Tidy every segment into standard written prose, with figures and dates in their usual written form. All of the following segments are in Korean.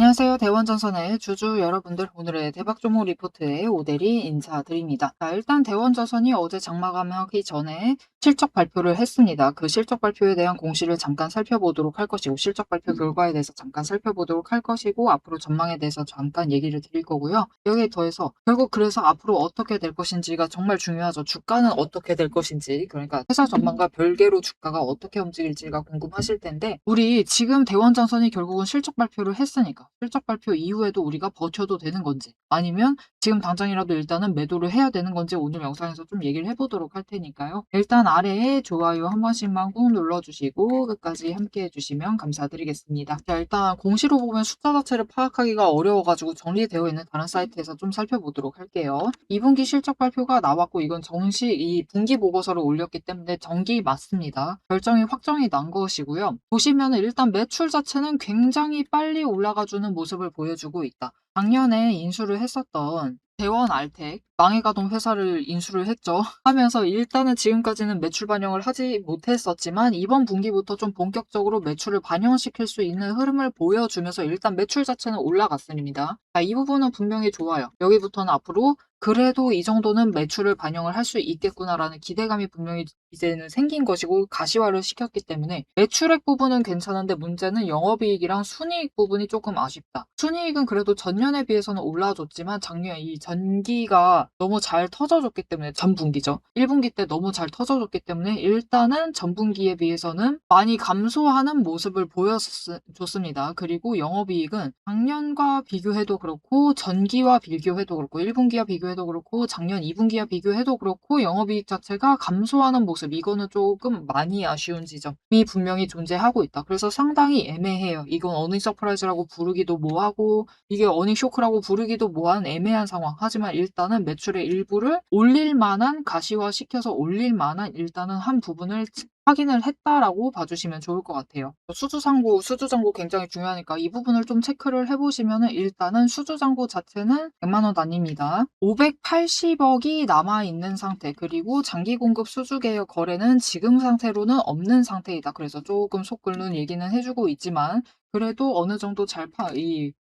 안녕하세요. 대원전선의 주주 여러분들, 오늘의 대박조모 리포트의 오대리 인사드립니다. 자, 일단 대원전선이 어제 장마감하기 전에 실적 발표를 했습니다. 그 실적 발표에 대한 공시를 잠깐 살펴보도록 할 것이고, 실적 발표 결과에 대해서 잠깐 살펴보도록 할 것이고, 앞으로 전망에 대해서 잠깐 얘기를 드릴 거고요. 여기에 더해서 결국 그래서 앞으로 어떻게 될 것인지가 정말 중요하죠. 주가는 어떻게 될 것인지, 그러니까 회사 전망과 별개로 주가가 어떻게 움직일지가 궁금하실 텐데, 우리 지금 대원전선이 결국은 실적 발표를 했으니까 실적 발표 이후에도 우리가 버텨도 되는 건지, 아니면 지금 당장이라도 일단은 매도를 해야 되는 건지 오늘 영상에서 좀 얘기를 해보도록 할 테니까요. 일단 아래에 좋아요 한 번씩만 꾹 눌러주시고 끝까지 함께 해주시면 감사드리겠습니다. 자, 일단 공시로 보면 숫자 자체를 파악하기가 어려워가지고 정리되어 있는 다른 사이트에서 좀 살펴보도록 할게요. 2분기 실적 발표가 나왔고, 이건 정식 이 분기 보고서를 올렸기 때문에 정기 맞습니다. 결정이 확정이 난 것이고요. 보시면 일단 매출 자체는 굉장히 빨리 올라가주는 모습을 보여주고 있다. 작년에 인수를 했었던 대원 알텍, 망해가던 회사를 인수를 했죠. 하면서 일단은 지금까지는 매출 반영을 하지 못했었지만 이번 분기부터 좀 본격적으로 매출을 반영시킬 수 있는 흐름을 보여주면서 일단 매출 자체는 올라갔습니다. 자, 이 부분은 분명히 좋아요. 여기부터는 앞으로 그래도 이 정도는 매출을 반영을 할 수 있겠구나라는 기대감이 분명히 이제는 생긴 것이고, 가시화를 시켰기 때문에 매출액 부분은 괜찮은데 문제는 영업이익이랑 순이익 부분이 조금 아쉽다. 순이익은 그래도 전년에 비해서는 올라줬지만 작년 이 전기가 너무 잘 터져줬기 때문에, 전분기죠. 1분기 때 너무 잘 터져줬기 때문에 일단은 전분기에 비해서는 많이 감소하는 모습을 보여줬습니다. 그리고 영업이익은 작년과 비교해도 그렇고 전기와 비교해도 그렇고 1분기와 비교해도 그렇고 작년 2분기와 비교해도 그렇고 영업이익 자체가 감소하는 모습, 이거는 조금 많이 아쉬운 지점이 분명히 존재하고 있다. 그래서 상당히 애매해요. 이건 어닝 서프라이즈라고 부르기도 뭐하고 이게 어닝 쇼크라고 부르기도 뭐한 애매한 상황. 하지만 일단은 매출의 일부를 올릴 만한, 가시화시켜서 올릴 만한 일단은 한 부분을 확인을 했다라고 봐주시면 좋을 것 같아요. 수주잔고 굉장히 중요하니까 이 부분을 좀 체크를 해보시면은 일단은 수주잔고 자체는 100만 원 단위입니다. 580억이 남아있는 상태, 그리고 장기 공급 수주 계약 거래는 지금 상태로는 없는 상태이다. 그래서 조금 속 끓는 얘기는 해주고 있지만 그래도 어느 정도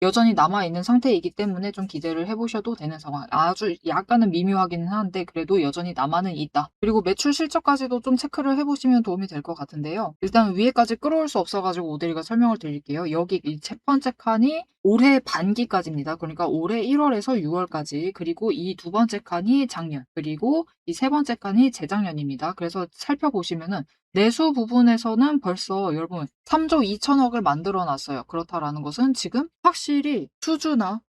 여전히 남아있는 상태이기 때문에 좀 기대를 해보셔도 되는 상황. 아주 약간은 미묘하기는 한데 그래도 여전히 남아는 있다. 그리고 매출 실적까지도 좀 체크를 해보시면 도움이 될 것 같은데요. 일단 위에까지 끌어올 수 없어가지고 오대리가 설명을 드릴게요. 여기 이 첫 번째 칸이 올해 반기까지입니다. 그러니까 올해 1월에서 6월까지, 그리고 이 두 번째 칸이 작년, 그리고 이 세 번째 칸이 재작년입니다. 그래서 살펴보시면은 내수 부분에서는 벌써 여러분 3조 2천억을 만들어 놨어요. 그렇다라는 것은 지금 확실히 수주나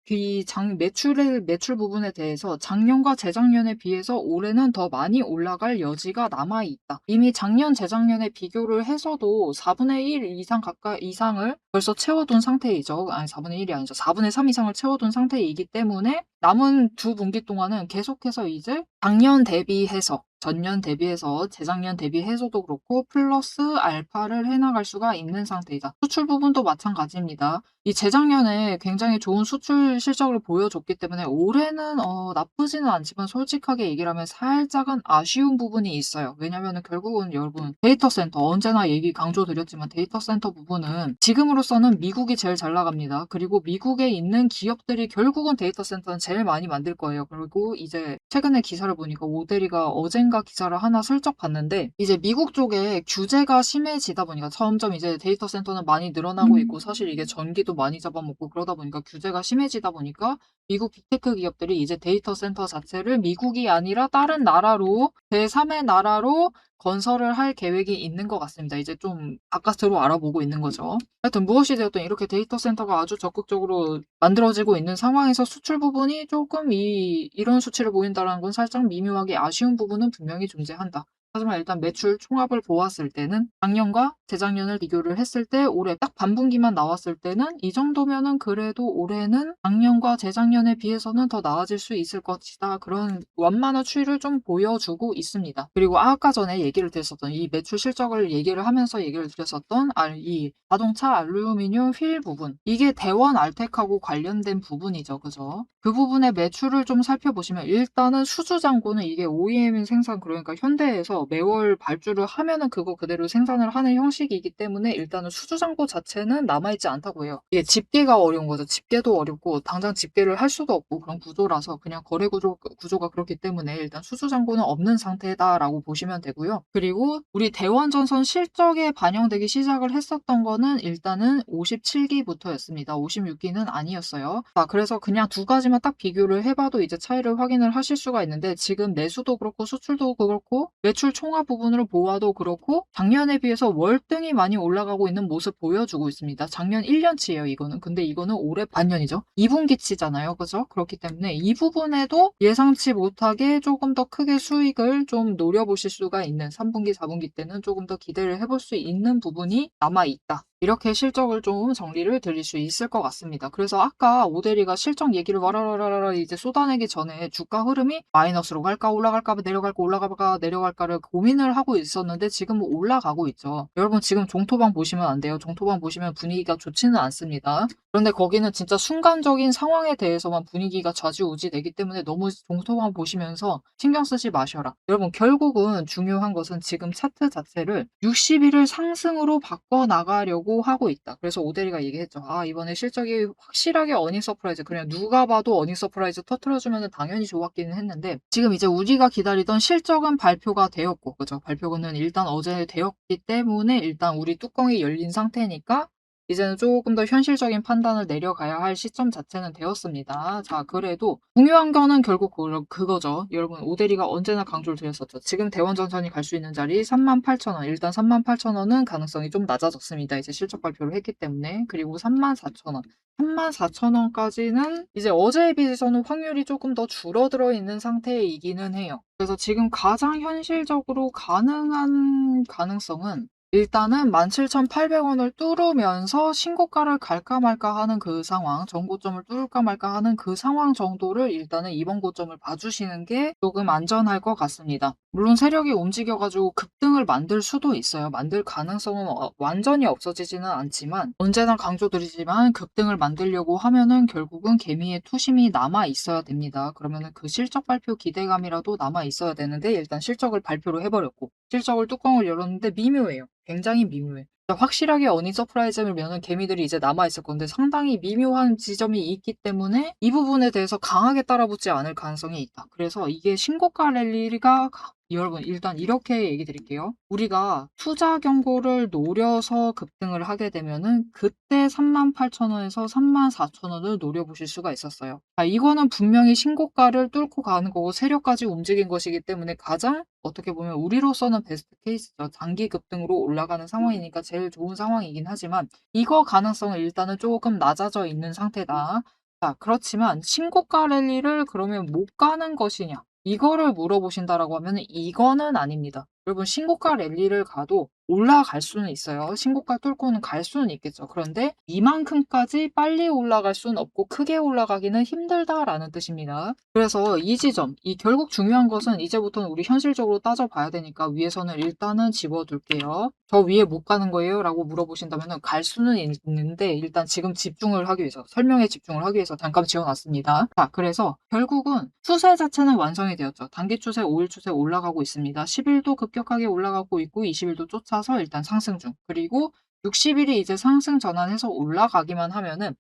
매출 부분에 대해서 작년과 재작년에 비해서 올해는 더 많이 올라갈 여지가 남아 있다. 이미 작년, 재작년에 비교를 해서도 4분의 1 이상을 벌써 채워둔 상태이죠. 아니, 4분의 1이 아니죠. 4분의 3 이상을 채워둔 상태이기 때문에 남은 두 분기 동안은 계속해서 이제 작년 대비해서, 전년 대비해서, 재작년 대비해서도 그렇고 플러스 알파를 해나갈 수가 있는 상태이다. 수출 부분도 마찬가지입니다. 이 재작년에 굉장히 좋은 수출 실적을 보여줬기 때문에 올해는 나쁘지는 않지만 솔직하게 얘기를 하면 살짝은 아쉬운 부분이 있어요. 왜냐면은 결국은 여러분 데이터 센터, 언제나 얘기 강조드렸지만 데이터 센터 부분은 지금으로서는 미국이 제일 잘 나갑니다. 그리고 미국에 있는 기업들이 결국은 데이터 센터는 제일 많이 만들 거예요. 그리고 이제 최근에 기사를 보니까 오대리가 어젠가 기사를 하나 슬쩍 봤는데, 이제 미국 쪽에 규제가 심해지다 보니까 점점 이제 데이터 센터는 많이 늘어나고 있고, 사실 이게 전기도 많이 잡아먹고 그러다 보니까 규제가 심해지다 보니까 미국 빅테크 기업들이 이제 데이터 센터 자체를 미국이 아니라 다른 나라로, 제3의 나라로 건설을 할 계획이 있는 것 같습니다. 이제 좀 바깥으로 알아보고 있는 거죠. 하여튼 무엇이 되었든 이렇게 데이터 센터가 아주 적극적으로 만들어지고 있는 상황에서 수출 부분이 조금 이런 수치를 보인다는 건 살짝 미묘하게 아쉬운 부분은 분명히 존재한다. 하지만 일단 매출 총합을 보았을 때는 작년과 재작년을 비교를 했을 때 올해 딱 반분기만 나왔을 때는 이 정도면은 그래도 올해는 작년과 재작년에 비해서는 더 나아질 수 있을 것이다. 그런 완만한 추이를 좀 보여주고 있습니다. 그리고 아까 전에 얘기를 드렸었던 이 매출 실적을 얘기를 하면서 얘기를 드렸었던 이 자동차 알루미늄 휠 부분, 이게 대원 알텍하고 관련된 부분이죠. 그죠? 그 부분의 매출을 좀 살펴보시면 일단은 수주잔고는 이게 OEM 생산, 그러니까 현대에서 매월 발주를 하면은 그거 그대로 생산을 하는 소식이기 때문에 일단은 수주잔고 자체는 남아있지 않다고 해요. 이게 집계가 어려운 거죠. 집계도 어렵고 당장 집계를 할 수도 없고 그런 구조라서 그냥 거래 구조가 그렇기 때문에 일단 수주잔고는 없는 상태다라고 보시면 되고요. 그리고 우리 대원전선 실적에 반영되기 시작을 했었던 거는 일단은 57기부터였습니다. 56기는 아니었어요. 자, 그래서 그냥 두 가지만 딱 비교를 해봐도 이제 차이를 확인을 하실 수가 있는데 지금 내수도 그렇고 수출도 그렇고 매출 총합 부분으로 보아도 그렇고 작년에 비해서 월등히 많이 올라가고 있는 모습 보여주고 있습니다. 작년 1년치예요, 이거는. 근데 이거는 올해 반년이죠. 2분기치잖아요. 그죠? 그렇기 때문에 이 부분에도 예상치 못하게 조금 더 크게 수익을 좀 노려보실 수가 있는 3분기, 4분기 때는 조금 더 기대를 해볼 수 있는 부분이 남아있다. 이렇게 실적을 좀 정리를 드릴 수 있을 것 같습니다. 그래서 아까 오대리가 실적 얘기를 와라라라라 이제 쏟아내기 전에 주가 흐름이 마이너스로 갈까 올라갈까 내려갈까 올라갈까 내려갈까를 고민을 하고 있었는데 지금 올라가고 있죠. 여러분 지금 종토방 보시면 안 돼요. 종토방 보시면 분위기가 좋지는 않습니다. 그런데 거기는 진짜 순간적인 상황에 대해서만 분위기가 좌지우지 되기 때문에 너무 종토방 보시면서 신경 쓰지 마셔라. 여러분 결국은 중요한 것은 지금 차트 자체를 60일을 상승으로 바꿔나가려고 하고 있다. 그래서 오대리가 얘기했죠. 아, 이번에 실적이 확실하게 어닝 서프라이즈, 그냥 누가 봐도 어닝 서프라이즈 터트려주면 당연히 좋았기는 했는데 지금 이제 우리가 기다리던 실적은 발표가 되었고, 그죠? 발표는 일단 어제 되었기 때문에 일단 우리 뚜껑이 열린 상태니까 이제는 조금 더 현실적인 판단을 내려가야 할 시점 자체는 되었습니다. 자, 그래도 중요한 거는 결국 그거죠. 여러분, 오대리가 언제나 강조를 드렸었죠. 지금 대원전선이 갈 수 있는 자리 38,000원. 일단 38,000원은 가능성이 좀 낮아졌습니다. 이제 실적 발표를 했기 때문에. 그리고 34,000원. 34,000원까지는 이제 어제에 비해서는 확률이 조금 더 줄어들어 있는 상태이기는 해요. 그래서 지금 가장 현실적으로 가능한 가능성은 일단은 17,800원을 뚫으면서 신고가를 갈까 말까 하는 그 상황, 전고점을 뚫을까 말까 하는 그 상황 정도를 일단은 이번 고점을 봐주시는 게 조금 안전할 것 같습니다. 물론 세력이 움직여가지고 급등을 만들 수도 있어요. 만들 가능성은 완전히 없어지지는 않지만 언제나 강조드리지만 급등을 만들려고 하면은 결국은 개미의 투심이 남아 있어야 됩니다. 그러면은 그 실적 발표 기대감이라도 남아 있어야 되는데 일단 실적을 발표를 해버렸고 실적을 뚜껑을 열었는데 미묘해요. 굉장히 미묘해. 확실하게 어닝 서프라이즈면은 개미들이 이제 남아있을 건데 상당히 미묘한 지점이 있기 때문에 이 부분에 대해서 강하게 따라붙지 않을 가능성이 있다. 그래서 이게 신고가 랠리가 여러분 일단 이렇게 얘기 드릴게요. 우리가 투자 경고를 노려서 급등을 하게 되면은 그때 38,000원에서 34,000원을 노려보실 수가 있었어요. 자, 이거는 분명히 신고가를 뚫고 가는 거고 세력까지 움직인 것이기 때문에 가장 어떻게 보면 우리로서는 베스트 케이스죠. 장기 급등으로 올라가는 상황이니까 제일 좋은 상황이긴 하지만 이거 가능성은 일단은 조금 낮아져 있는 상태다. 자, 그렇지만 신고가 랠리를 그러면 못 가는 것이냐? 이거를 물어보신다라고 하면 이거는 아닙니다. 여러분 신고가 랠리를 가도 올라갈 수는 있어요. 신고가 뚫고는 갈 수는 있겠죠. 그런데 이만큼까지 빨리 올라갈 수는 없고 크게 올라가기는 힘들다라는 뜻입니다. 그래서 이 지점, 이 결국 중요한 것은 이제부터는 우리 현실적으로 따져봐야 되니까 위에서는 일단은 집어둘게요. 저 위에 못 가는 거예요? 라고 물어보신다면 갈 수는 있는데 일단 지금 집중을 하기 위해서 설명에 집중을 하기 위해서 잠깐 지워놨습니다. 자, 그래서 결국은 추세 자체는 완성이 되었죠. 단기 추세, 5일 추세 올라가고 있습니다. 10일도 급격하게 올라가고 있고 20일도 쫓아서 일단 상승 중. 그리고 60일이 이제 상승 전환해서 올라가기만 하면은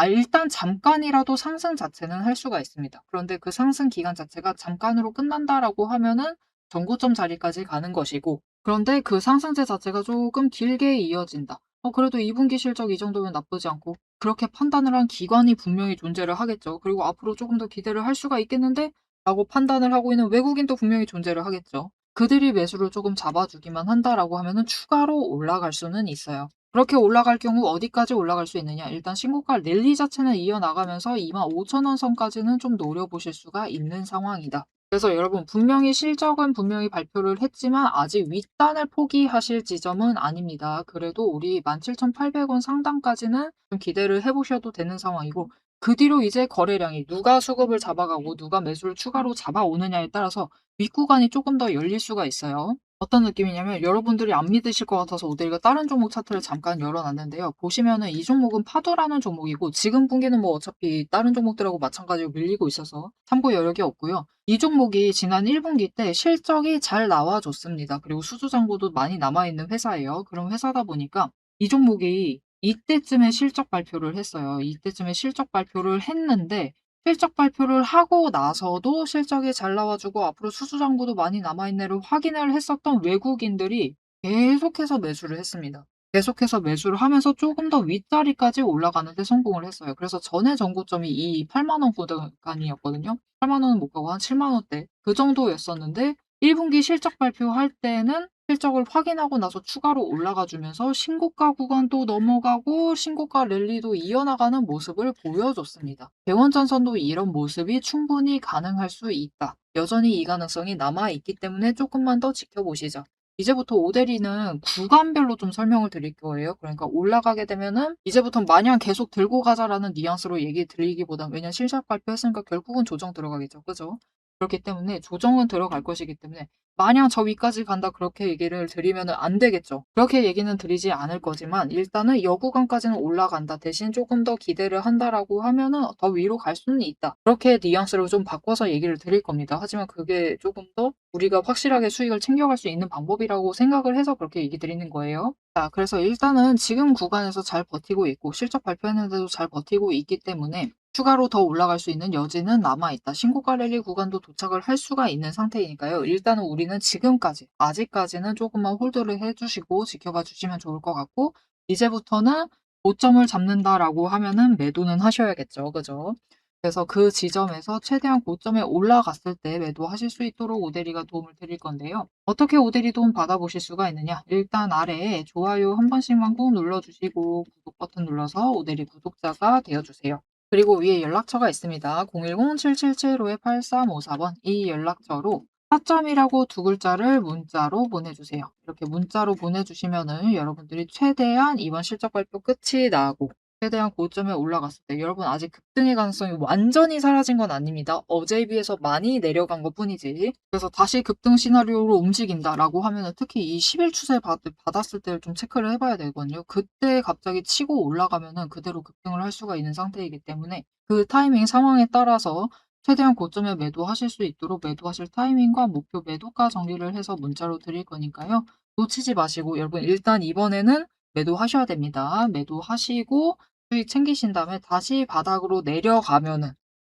일단 잠깐이라도 상승 자체는 할 수가 있습니다. 그런데 그 상승 기간 자체가 잠깐으로 끝난다라고 하면은 전고점 자리까지 가는 것이고 그런데 그 상승세 자체가 조금 길게 이어진다. 그래도 2분기 실적 이 정도면 나쁘지 않고 그렇게 판단을 한 기관이 분명히 존재를 하겠죠. 그리고 앞으로 조금 더 기대를 할 수가 있겠는데? 라고 판단을 하고 있는 외국인도 분명히 존재를 하겠죠. 그들이 매수를 조금 잡아주기만 한다라고 하면은 추가로 올라갈 수는 있어요. 그렇게 올라갈 경우 어디까지 올라갈 수 있느냐? 일단 신고가 랠리 자체는 이어나가면서 25,000원 선까지는 좀 노려보실 수가 있는 상황이다. 그래서 여러분 분명히 실적은 분명히 발표를 했지만 아직 윗단을 포기하실 지점은 아닙니다. 그래도 우리 17,800원 상단까지는 좀 기대를 해보셔도 되는 상황이고 그 뒤로 이제 거래량이 누가 수급을 잡아가고 누가 매수를 추가로 잡아오느냐에 따라서 윗구간이 조금 더 열릴 수가 있어요. 어떤 느낌이냐면 여러분들이 안 믿으실 것 같아서 오데이가 다른 종목 차트를 잠깐 열어놨는데요. 보시면은 이 종목은 파도라는 종목이고 지금 분기는 뭐 어차피 다른 종목들하고 마찬가지로 밀리고 있어서 참고 여력이 없고요. 이 종목이 지난 1분기 때 실적이 잘 나와줬습니다. 그리고 수주잔고도 많이 남아있는 회사예요. 그런 회사다 보니까 이 종목이 이때쯤에 실적 발표를 했어요. 이때쯤에 실적 발표를 했는데 실적 발표를 하고 나서도 실적이 잘 나와주고 앞으로 수주잔고도 많이 남아있네를 확인을 했었던 외국인들이 계속해서 매수를 했습니다. 계속해서 매수를 하면서 조금 더 윗자리까지 올라가는 데 성공을 했어요. 그래서 전에 전고점이 이 8만 원 구간이었거든요. 8만 원은 못 가고 한 7만 원대 그 정도였었는데 1분기 실적 발표할 때는 실적을 확인하고 나서 추가로 올라가 주면서 신고가 구간도 넘어가고 신고가 랠리도 이어나가는 모습을 보여줬습니다. 대원전선도 이런 모습이 충분히 가능할 수 있다. 여전히 이 가능성이 남아있기 때문에 조금만 더 지켜보시죠. 이제부터 오데리는 구간별로 좀 설명을 드릴 거예요. 그러니까 올라가게 되면은 이제부터 마냥 계속 들고 가자라는 뉘앙스로 얘기 드리기보단 왜냐면 실적 발표했으니까 결국은 조정 들어가겠죠. 그죠? 그렇기 때문에 조정은 들어갈 것이기 때문에 마냥 저 위까지 간다 그렇게 얘기를 드리면은 안 되겠죠. 그렇게 얘기는 드리지 않을 거지만 일단은 여구간까지는 올라간다. 대신 조금 더 기대를 한다라고 하면은 더 위로 갈 수는 있다. 그렇게 뉘앙스를 좀 바꿔서 얘기를 드릴 겁니다. 하지만 그게 조금 더 우리가 확실하게 수익을 챙겨갈 수 있는 방법이라고 생각을 해서 그렇게 얘기 드리는 거예요. 자, 그래서 일단은 지금 구간에서 잘 버티고 있고 실적 발표했는데도 잘 버티고 있기 때문에 추가로 더 올라갈 수 있는 여지는 남아있다. 신고가 랠리 구간도 도착을 할 수가 있는 상태이니까요. 일단은 우리는 지금까지, 아직까지는 조금만 홀드를 해주시고 지켜봐 주시면 좋을 것 같고, 이제부터는 고점을 잡는다라고 하면은 매도는 하셔야겠죠. 그죠? 그래서 그 지점에서 최대한 고점에 올라갔을 때 매도하실 수 있도록 오데리가 도움을 드릴 건데요. 어떻게 오데리 도움 받아보실 수가 있느냐? 일단 아래에 좋아요 한 번씩만 꾹 눌러주시고 구독 버튼 눌러서 오데리 구독자가 되어주세요. 그리고 위에 연락처가 있습니다. 010-777-8354번 이 연락처로 타점이라고 두 글자를 문자로 보내주세요. 이렇게 문자로 보내주시면은 여러분들이 최대한 이번 실적 발표 끝이 나고 최대한 고점에 올라갔을 때 여러분 아직 급등의 가능성이 완전히 사라진 건 아닙니다. 어제에 비해서 많이 내려간 것 뿐이지. 그래서 다시 급등 시나리오로 움직인다라고 하면은 특히 이 10일 추세 받았을 때를 좀 체크를 해봐야 되거든요. 그때 갑자기 치고 올라가면은 그대로 급등을 할 수가 있는 상태이기 때문에 그 타이밍 상황에 따라서 최대한 고점에 매도하실 수 있도록 매도하실 타이밍과 목표 매도가 정리를 해서 문자로 드릴 거니까요. 놓치지 마시고 여러분 일단 이번에는 매도하셔야 됩니다. 매도하시고 수익 챙기신 다음에 다시 바닥으로 내려가면은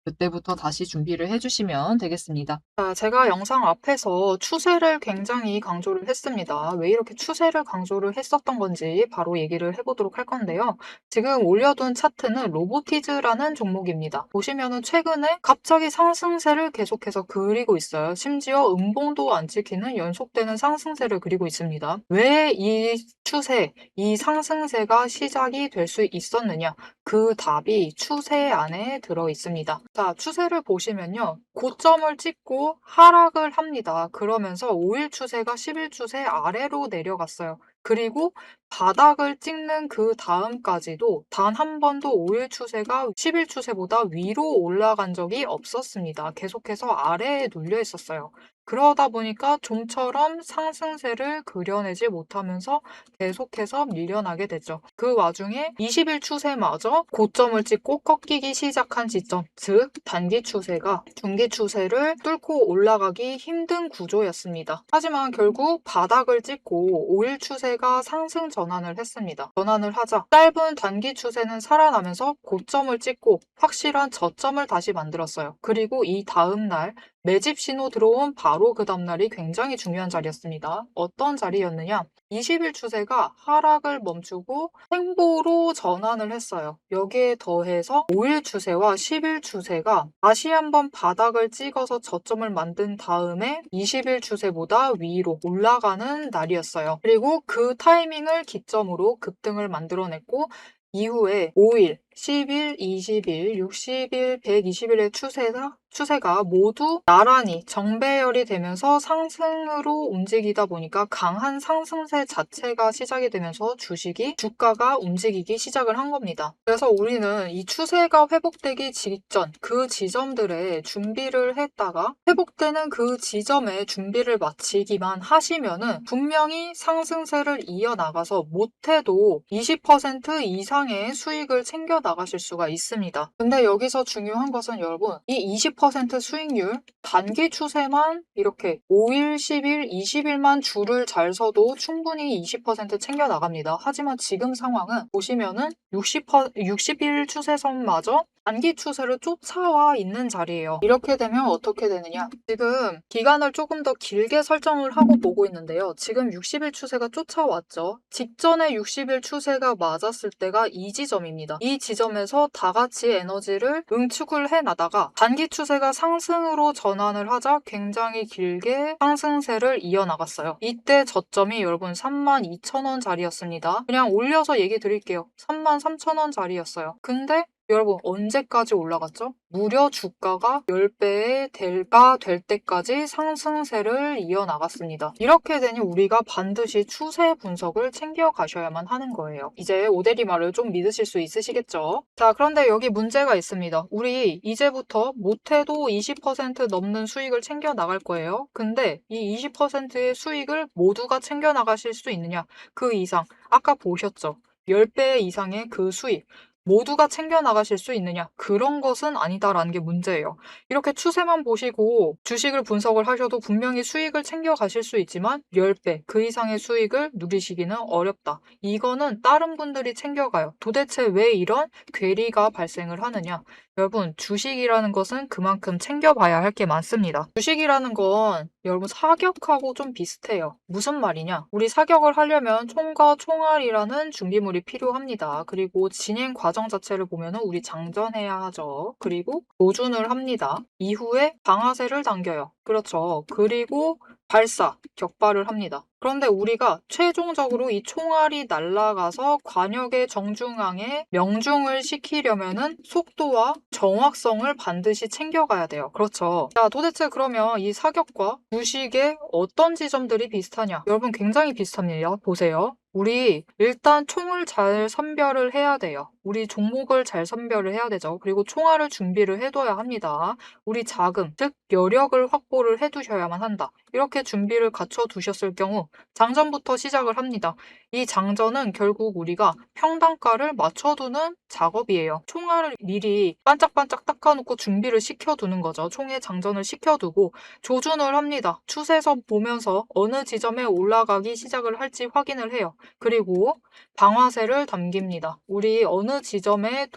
그때부터 다시 준비를 해주시면 되겠습니다. 자, 제가 영상 앞에서 추세를 굉장히 강조를 했습니다. 왜 이렇게 추세를 강조를 했었던 건지 바로 얘기를 해보도록 할 건데요. 지금 올려둔 차트는 로보티즈라는 종목입니다. 보시면은 최근에 갑자기 상승세를 계속해서 그리고 있어요. 심지어 음봉도 안 찍히는 연속되는 상승세를 그리고 있습니다. 왜 이 추세, 이 상승세가 시작이 될 수 있었느냐? 그 답이 추세 안에 들어 있습니다. 자, 추세를 보시면요. 고점을 찍고 하락을 합니다. 그러면서 5일 추세가 10일 추세 아래로 내려갔어요. 그리고 바닥을 찍는 그 다음까지도 단 한 번도 5일 추세가 10일 추세보다 위로 올라간 적이 없었습니다. 계속해서 아래에 눌려 있었어요. 그러다 보니까 좀처럼 상승세를 그려내지 못하면서 계속해서 밀려나게 됐죠. 그 와중에 20일 추세마저 고점을 찍고 꺾이기 시작한 지점, 즉 단기 추세가 중기 추세를 뚫고 올라가기 힘든 구조였습니다. 하지만 결국 바닥을 찍고 5일 추세가 상승 전환을 했습니다. 전환을 하자 짧은 단기 추세는 살아나면서 고점을 찍고 확실한 저점을 다시 만들었어요. 그리고 이 다음 날 매집 신호 들어온 바로 그 다음날이 굉장히 중요한 자리였습니다. 어떤 자리였느냐? 20일 추세가 하락을 멈추고 횡보로 전환을 했어요. 여기에 더해서 5일 추세와 10일 추세가 다시 한번 바닥을 찍어서 저점을 만든 다음에 20일 추세보다 위로 올라가는 날이었어요. 그리고 그 타이밍을 기점으로 급등을 만들어냈고 이후에 5일, 10일, 20일, 60일, 120일의 추세가 추세가 모두 나란히 정배열이 되면서 상승으로 움직이다 보니까 강한 상승세 자체가 시작이 되면서 주가가 움직이기 시작을 한 겁니다. 그래서 우리는 이 추세가 회복되기 직전 그 지점들에 준비를 했다가 회복되는 그 지점에 준비를 마치기만 하시면은 분명히 상승세를 이어나가서 못해도 20% 이상의 수익을 챙겨 나가실 수가 있습니다. 근데 여기서 중요한 것은 여러분, 이 20% 수익률 단기 추세만 이렇게 5일, 10일, 20일만 줄을 잘 서도 충분히 20% 챙겨 나갑니다. 하지만 지금 상황은 보시면은 60일 추세선마저 단기 추세를 쫓아와 있는 자리예요. 이렇게 되면 어떻게 되느냐? 지금 기간을 조금 더 길게 설정을 하고 보고 있는데요. 지금 60일 추세가 쫓아왔죠. 직전에 60일 추세가 맞았을 때가 이 지점입니다. 이 지점에서 다 같이 에너지를 응축을 해나다가 단기 추세가 상승으로 전환을 하자 굉장히 길게 상승세를 이어나갔어요. 이때 저점이 여러분 32,000원 자리였습니다. 그냥 올려서 얘기 드릴게요. 33,000원 자리였어요. 근데 여러분 언제까지 올라갔죠? 무려 주가가 10배의 대가 될 때까지 상승세를 이어나갔습니다. 이렇게 되니 우리가 반드시 추세 분석을 챙겨 가셔야만 하는 거예요. 이제 오대리 말을 좀 믿으실 수 있으시겠죠? 자, 그런데 여기 문제가 있습니다. 우리 이제부터 못해도 20% 넘는 수익을 챙겨 나갈 거예요. 근데 이 20%의 수익을 모두가 챙겨 나가실 수 있느냐? 그 이상 아까 보셨죠? 10배 이상의 그 수익 모두가 챙겨 나가실 수 있느냐? 그런 것은 아니다라는 게 문제예요. 이렇게 추세만 보시고 주식을 분석을 하셔도 분명히 수익을 챙겨 가실 수 있지만 10배 그 이상의 수익을 누리시기는 어렵다. 이거는 다른 분들이 챙겨가요. 도대체 왜 이런 괴리가 발생을 하느냐? 여러분, 주식이라는 것은 그만큼 챙겨봐야 할 게 많습니다. 주식이라는 건 여러분 사격하고 좀 비슷해요. 무슨 말이냐? 우리 사격을 하려면 총과 총알이라는 준비물이 필요합니다. 그리고 진행 과정 자체를 보면은 우리 장전해야 하죠. 그리고 조준을 합니다. 이후에 방아쇠를 당겨요. 그렇죠. 그리고 발사, 격발을 합니다. 그런데 우리가 최종적으로 이 총알이 날아가서 관역의 정중앙에 명중을 시키려면은 속도와 정확성을 반드시 챙겨가야 돼요. 그렇죠. 자, 도대체 그러면 이 사격과 주식의 어떤 지점들이 비슷하냐? 여러분 굉장히 비슷합니다. 보세요. 우리 일단 총을 잘 선별을 해야 돼요. 우리 종목을 잘 선별을 해야 되죠. 그리고 총알을 준비를 해둬야 합니다. 우리 자금, 즉 여력을 확보를 해두셔야만 한다. 이렇게 준비를 갖춰 두셨을 경우 장전부터 시작을 합니다. 이 장전은 결국 우리가 평단가를 맞춰두는 작업이에요. 총알을 미리 반짝반짝 닦아놓고 준비를 시켜두는 거죠. 총에 장전을 시켜두고 조준을 합니다. 추세선 보면서 어느 지점에 올라가기 시작을 할지 확인을 해요. 그리고 방아쇠를 당깁니다. 우리 어느 지점에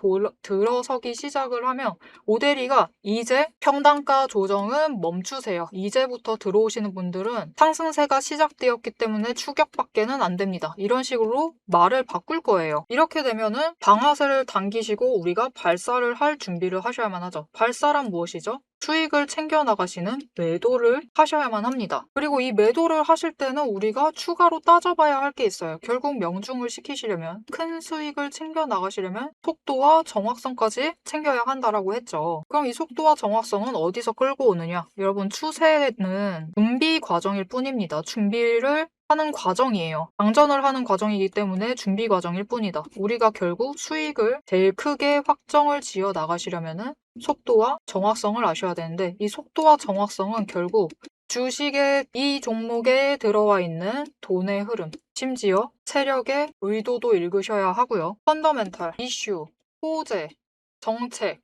들어서기 시작을 하면 오대리가 이제 평단가 조정은 멈추세요. 이제부터 들어오시는 분들은 상승세가 시작되었기 때문에 추격밖에는 안 됩니다. 이런 식으로 말을 바꿀 거예요. 이렇게 되면은 방아쇠를 당기시고 우리가 발사를 할 준비를 하셔야만 하죠. 발사란 무엇이죠? 수익을 챙겨 나가시는 매도를 하셔야만 합니다. 그리고 이 매도를 하실 때는 우리가 추가로 따져봐야 할 게 있어요. 결국 명중을 시키시려면 큰 수익을 챙겨 나가시려면 속도와 정확성까지 챙겨야 한다라고 했죠. 그럼 이 속도와 정확성은 어디서 끌고 오느냐? 여러분 추세는 준비 과정일 뿐입니다. 준비를 하는 과정이에요. 장전을 하는 과정이기 때문에 준비 과정일 뿐이다. 우리가 결국 수익을 제일 크게 확정을 지어 나가시려면은 속도와 정확성을 아셔야 되는데 이 속도와 정확성은 결국 주식의 이 종목에 들어와 있는 돈의 흐름, 심지어 세력의 의도도 읽으셔야 하고요. 펀더멘탈, 이슈, 호재, 정책,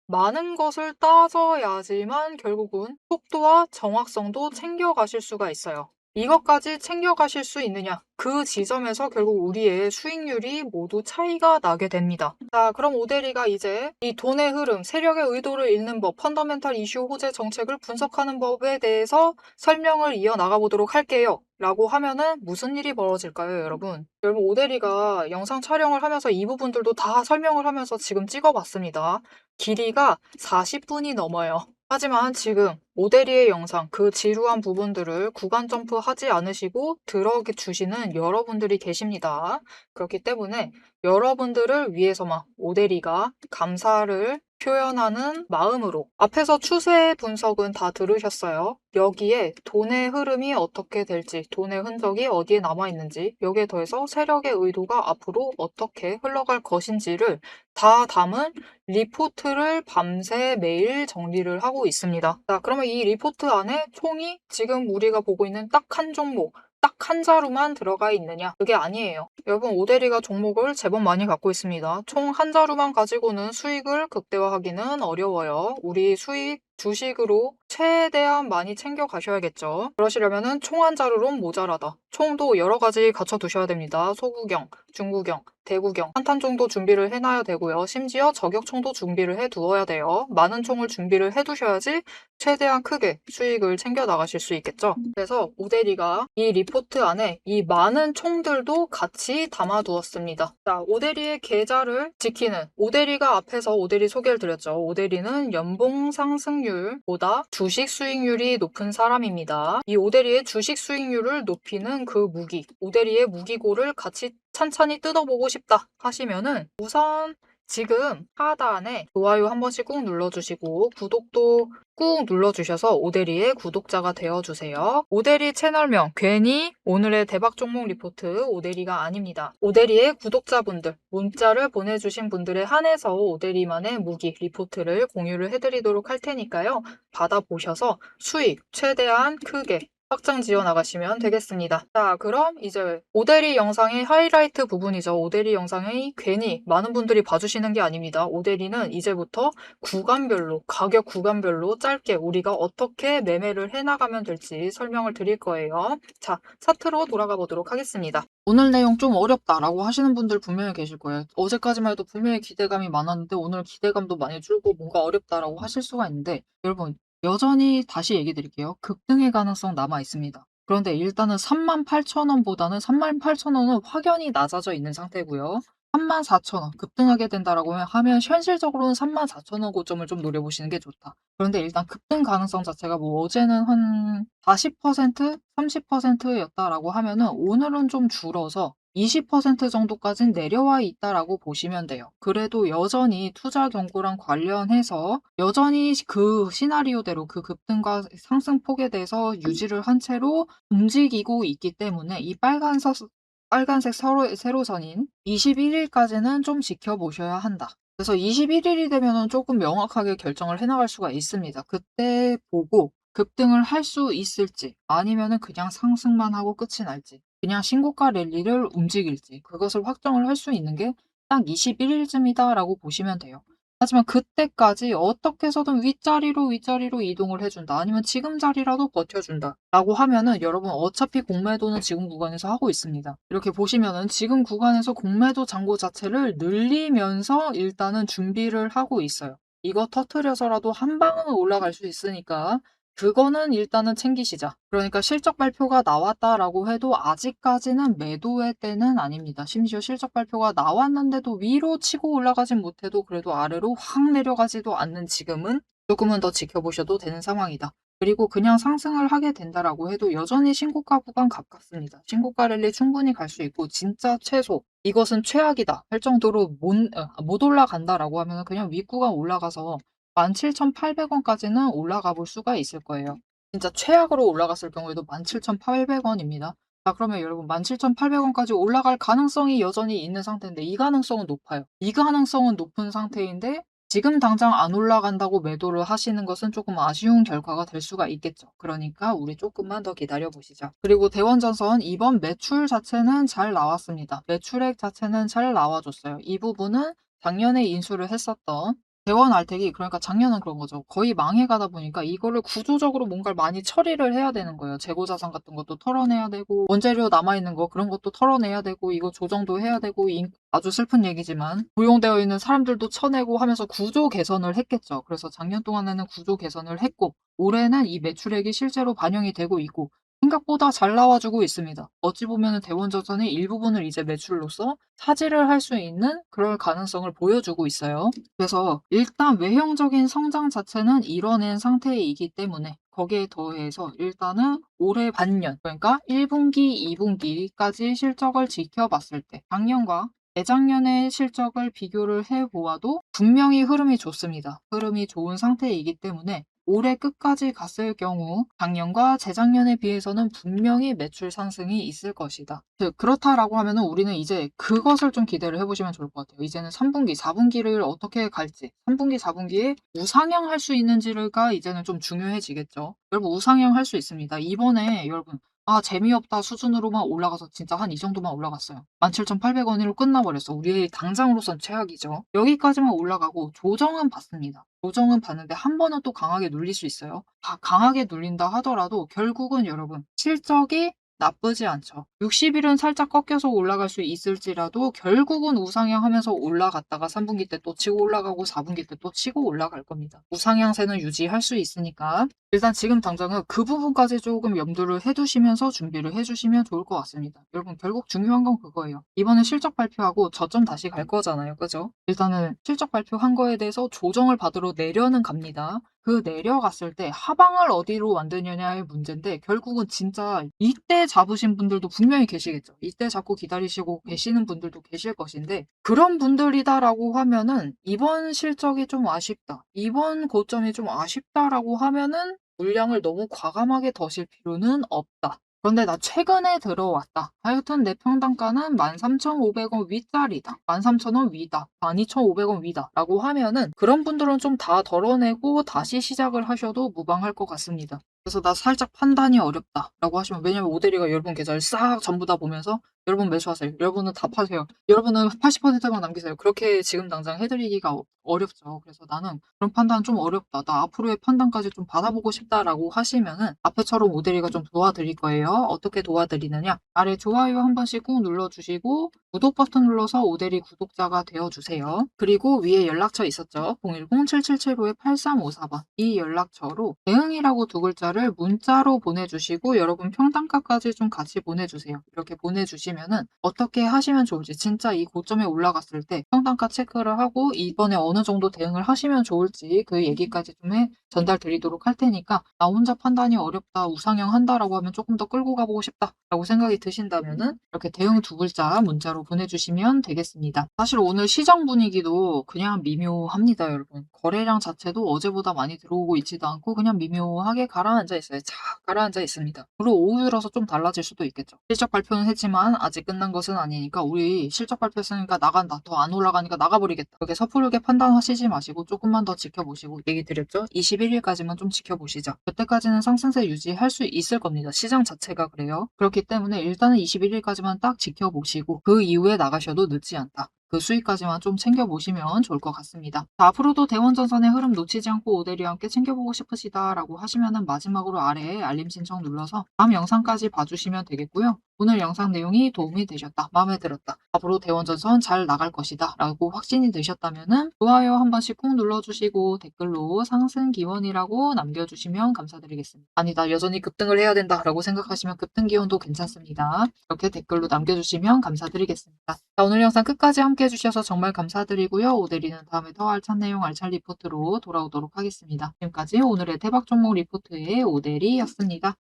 많은 것을 따져야지만 결국은 속도와 정확성도 챙겨가실 수가 있어요. 이것까지 챙겨가실 수 있느냐? 그 지점에서 결국 우리의 수익률이 모두 차이가 나게 됩니다. 자, 그럼 오대리가 이제 이 돈의 흐름, 세력의 의도를 읽는 법, 펀더멘탈 이슈 호재 정책을 분석하는 법에 대해서 설명을 이어나가 보도록 할게요. 라고 하면은 무슨 일이 벌어질까요, 여러분? 여러분, 오대리가 영상 촬영을 하면서 이 부분들도 다 설명을 하면서 지금 찍어봤습니다. 길이가 40분이 넘어요. 하지만 지금 오대리의 영상, 그 지루한 부분들을 구간 점프하지 않으시고 들어주시는 여러분들이 계십니다. 그렇기 때문에 여러분들을 위해서만 오대리가 감사를 표현하는 마음으로. 앞에서 추세 분석은 다 들으셨어요? 여기에 돈의 흐름이 어떻게 될지, 돈의 흔적이 어디에 남아있는지, 여기에 더해서 세력의 의도가 앞으로 어떻게 흘러갈 것인지를 다 담은 리포트를 밤새 매일 정리를 하고 있습니다. 자, 그러면 이 리포트 안에 총이 지금 우리가 보고 있는 딱 한 종목, 딱 한 자루만 들어가 있느냐? 그게 아니에요. 여러분, 오데리가 종목을 제법 많이 갖고 있습니다. 총 한 자루만 가지고는 수익을 극대화하기는 어려워요. 우리 수익 주식으로 최대한 많이 챙겨 가셔야겠죠. 그러시려면은 총 한 자루론 모자라다. 총도 여러 가지 갖춰 두셔야 됩니다. 소구경, 중구경, 대구경, 한탄 정도 준비를 해놔야 되고요. 심지어 저격총도 준비를 해 두어야 돼요. 많은 총을 준비를 해 두셔야지 최대한 크게 수익을 챙겨 나가실 수 있겠죠. 그래서 오데리가 이 리포트 안에 이 많은 총들도 같이 담아 두었습니다. 자, 오데리의 계좌를 지키는, 오데리가 앞에서 오데리 소개를 드렸죠. 오데리는 연봉 상승률보다 주식 수익률이 높은 사람입니다. 이 오데리의 주식 수익률을 높이는 그 무기, 오데리의 무기고를 같이 찬찬히 뜯어보고 싶다 하시면은 우선 지금 하단에 좋아요 한 번씩 꾹 눌러주시고 구독도 꾹 눌러주셔서 오데리의 구독자가 되어주세요. 오데리 채널명 괜히 오늘의 대박 종목 리포트 오데리가 아닙니다. 오데리의 구독자분들, 문자를 보내주신 분들에 한해서 오데리만의 무기 리포트를 공유를 해드리도록 할 테니까요. 받아보셔서 수익 최대한 크게 확장 지어 나가시면 되겠습니다. 자, 그럼 이제 오데리 영상의 하이라이트 부분이죠. 오데리 영상이 괜히 많은 분들이 봐주시는 게 아닙니다. 오데리는 이제부터 구간별로, 가격 구간별로 짧게 우리가 어떻게 매매를 해나가면 될지 설명을 드릴 거예요. 자, 차트로 돌아가 보도록 하겠습니다. 오늘 내용 좀 어렵다라고 하시는 분들 분명히 계실 거예요. 어제까지만 해도 분명히 기대감이 많았는데 오늘 기대감도 많이 줄고 뭔가 어렵다라고 하실 수가 있는데 여러분, 여전히 다시 얘기 드릴게요. 급등의 가능성 남아 있습니다. 그런데 일단은 38,000원보다는 38,000원은 확연히 낮아져 있는 상태고요. 34,000원 급등하게 된다라고 하면 현실적으로는 34,000원 고점을 좀 노려보시는 게 좋다. 그런데 일단 급등 가능성 자체가 뭐 어제는 한 40%, 30%였다라고 하면은 오늘은 좀 줄어서 20% 정도까지는 내려와 있다라고 보시면 돼요. 그래도 여전히 투자 경고랑 관련해서 여전히 그 시나리오대로 그 급등과 상승폭에 대해서 유지를 한 채로 움직이고 있기 때문에 이 빨간색 세로선인 21일까지는 좀 지켜보셔야 한다. 그래서 21일이 되면은 조금 명확하게 결정을 해나갈 수가 있습니다. 그때 보고 급등을 할 수 있을지 아니면은 그냥 상승만 하고 끝이 날지 그냥 신고가 랠리를 움직일지 그것을 확정을 할 수 있는 게 딱 21일쯤이다라고 보시면 돼요. 하지만 그때까지 어떻게 해서든 윗자리로 이동을 해준다. 아니면 지금 자리라도 버텨준다. 라고 하면은 여러분 어차피 공매도는 지금 구간에서 하고 있습니다. 이렇게 보시면은 지금 구간에서 공매도 잔고 자체를 늘리면서 일단은 준비를 하고 있어요. 이거 터트려서라도 한 방은 올라갈 수 있으니까 그거는 일단은 챙기시자. 그러니까 실적 발표가 나왔다라고 해도 아직까지는 매도의 때는 아닙니다. 심지어 실적 발표가 나왔는데도 위로 치고 올라가진 못해도 그래도 아래로 확 내려가지도 않는 지금은 조금은 더 지켜보셔도 되는 상황이다. 그리고 그냥 상승을 하게 된다라고 해도 여전히 신고가 구간 가깝습니다. 신고가 랠리 충분히 갈 수 있고 진짜 최소 이것은 최악이다 할 정도로 못 올라간다라고 하면 그냥 윗구간 올라가서 17,800원까지는 올라가 볼 수가 있을 거예요. 진짜 최악으로 올라갔을 경우에도 17,800원입니다. 자, 그러면 여러분 17,800원까지 올라갈 가능성이 여전히 있는 상태인데 이 가능성은 높아요. 이 가능성은 높은 상태인데 지금 당장 안 올라간다고 매도를 하시는 것은 조금 아쉬운 결과가 될 수가 있겠죠. 그러니까 우리 조금만 더 기다려 보시죠. 그리고 대원전선 이번 매출 자체는 잘 나왔습니다. 매출액 자체는 잘 나와줬어요. 이 부분은 작년에 인수를 했었던 대원 알텍이 그러니까 작년은 그런 거죠. 거의 망해가다 보니까 이거를 구조적으로 뭔가를 많이 처리를 해야 되는 거예요. 재고자산 같은 것도 털어내야 되고 원재료 남아있는 거 그런 것도 털어내야 되고 이거 조정도 해야 되고 아주 슬픈 얘기지만 고용되어 있는 사람들도 쳐내고 하면서 구조 개선을 했겠죠. 그래서 작년 동안에는 구조 개선을 했고 올해는 이 매출액이 실제로 반영이 되고 있고 생각보다 잘 나와주고 있습니다. 어찌 보면 대원전선의 일부분을 이제 매출로서 차지를 할 수 있는 그럴 가능성을 보여주고 있어요. 그래서 일단 외형적인 성장 자체는 이뤄낸 상태이기 때문에 거기에 더해서 일단은 올해 반년, 그러니까 1분기, 2분기까지 실적을 지켜봤을 때 작년과 재작년의 실적을 비교를 해보아도 분명히 흐름이 좋습니다. 흐름이 좋은 상태이기 때문에 올해 끝까지 갔을 경우 작년과 재작년에 비해서는 분명히 매출 상승이 있을 것이다. 그렇다라고 하면은 우리는 이제 그것을 좀 기대를 해보시면 좋을 것 같아요. 이제는 3분기, 4분기를 어떻게 갈지, 3분기, 4분기에 우상향할 수 있는지가 이제는 좀 중요해지겠죠. 여러분 우상향할 수 있습니다. 이번에 여러분 재미없다 수준으로만 올라가서 진짜 한 이 정도만 올라갔어요. 17,800원으로 끝나버렸어. 우리 당장으로선 최악이죠. 여기까지만 올라가고 조정은 받습니다. 조정은 받는데 한 번은 또 강하게 눌릴 수 있어요. 강하게 눌린다 하더라도 결국은 여러분 실적이 나쁘지 않죠. 60일은 살짝 꺾여서 올라갈 수 있을지라도 결국은 우상향 하면서 올라갔다가 3분기 때 또 치고 올라가고 4분기 때 또 치고 올라갈 겁니다. 우상향세는 유지할 수 있으니까 일단 지금 당장은 그 부분까지 조금 염두를 해두시면서 준비를 해주시면 좋을 것 같습니다. 여러분 결국 중요한 건 그거예요. 이번에 실적 발표하고 저점 다시 갈 거잖아요. 그죠? 일단은 실적 발표한 거에 대해서 조정을 받으러 내려는 갑니다. 그 내려갔을 때 하방을 어디로 만드느냐의 문제인데 결국은 진짜 이때 잡으신 분들도 분명히 계시겠죠. 이때 잡고 기다리시고 계시는 분들도 계실 것인데 그런 분들이다라고 하면은 이번 실적이 좀 아쉽다. 이번 고점이 좀 아쉽다라고 하면은 물량을 너무 과감하게 더실 필요는 없다. 그런데 나 최근에 들어왔다. 하여튼 내 평단가는 13,500원 윗자리다. 13,000원 위다. 12,500원 위다. 라고 하면은 그런 분들은 좀 다 덜어내고 다시 시작을 하셔도 무방할 것 같습니다. 그래서 나 살짝 판단이 어렵다. 라고 하시면 왜냐면 오대리가 여러분 계좌를 싹 전부 다 보면서 여러분 매수하세요. 여러분은 다 파세요. 여러분은 80%만 남기세요. 그렇게 지금 당장 해드리기가 어렵죠. 그래서 나는 그런 판단 좀 어렵다. 나 앞으로의 판단까지 좀 받아보고 싶다라고 하시면은 앞에처럼 오대리가 좀 도와드릴 거예요. 어떻게 도와드리느냐? 아래 좋아요 한 번씩 꾹 눌러주시고 구독 버튼 눌러서 오대리 구독자가 되어주세요. 그리고 위에 연락처 있었죠? 010-7775-8354번 이 연락처로 대응이라고 두 글자를 문자로 보내주시고 여러분 평단가까지 좀 같이 보내주세요. 이렇게 보내주시면은 어떻게 하시면 좋을지 진짜 이 고점에 올라갔을 때 평단가 체크를 하고 이번에 어느 정도 대응을 하시면 좋을지 그 얘기까지 좀 전달 드리도록 할 테니까 나 혼자 판단이 어렵다 우상향 한다라고 하면 조금 더 끌고 가보고 싶다라고 생각이 드신다면은 이렇게 대응 두 글자 문자로 보내주시면 되겠습니다. 사실 오늘 시장 분위기도 그냥 미묘합니다, 여러분. 거래량 자체도 어제보다 많이 들어오고 있지도 않고 그냥 미묘하게 가라앉아 있어요. 착 가라앉아 있습니다. 그리고 오후라서 좀 달라질 수도 있겠죠. 실적 발표는 했지만 아직 끝난 것은 아니니까 우리 실적 발표했으니까 나간다. 더 안 올라가니까 나가버리겠다. 그렇게 섣부르게 판단하시지 마시고 조금만 더 지켜보시고 얘기 드렸죠? 21일까지만 좀 지켜보시죠. 그때까지는 상승세 유지할 수 있을 겁니다. 시장 자체가 그래요. 그렇기 때문에 일단은 21일까지만 딱 지켜보시고 그 이후에 나가셔도 늦지 않다. 그 수익까지만 좀 챙겨보시면 좋을 것 같습니다. 자, 앞으로도 대원전선의 흐름 놓치지 않고 오대리와 함께 챙겨보고 싶으시다라고 하시면은 마지막으로 아래에 알림 신청 눌러서 다음 영상까지 봐주시면 되겠고요. 오늘 영상 내용이 도움이 되셨다, 마음에 들었다, 앞으로 대원전선 잘 나갈 것이다 라고 확신이 되셨다면은 좋아요 한 번씩 꾹 눌러주시고 댓글로 상승 기원이라고 남겨주시면 감사드리겠습니다. 아니다 여전히 급등을 해야 된다 라고 생각하시면 급등 기원도 괜찮습니다. 이렇게 댓글로 남겨주시면 감사드리겠습니다. 자, 오늘 영상 끝까지 함께 해주셔서 정말 감사드리고요. 오대리는 다음에 더 알찬 내용 알찬 리포트로 돌아오도록 하겠습니다. 지금까지 오늘의 대박 종목 리포트의 오대리였습니다.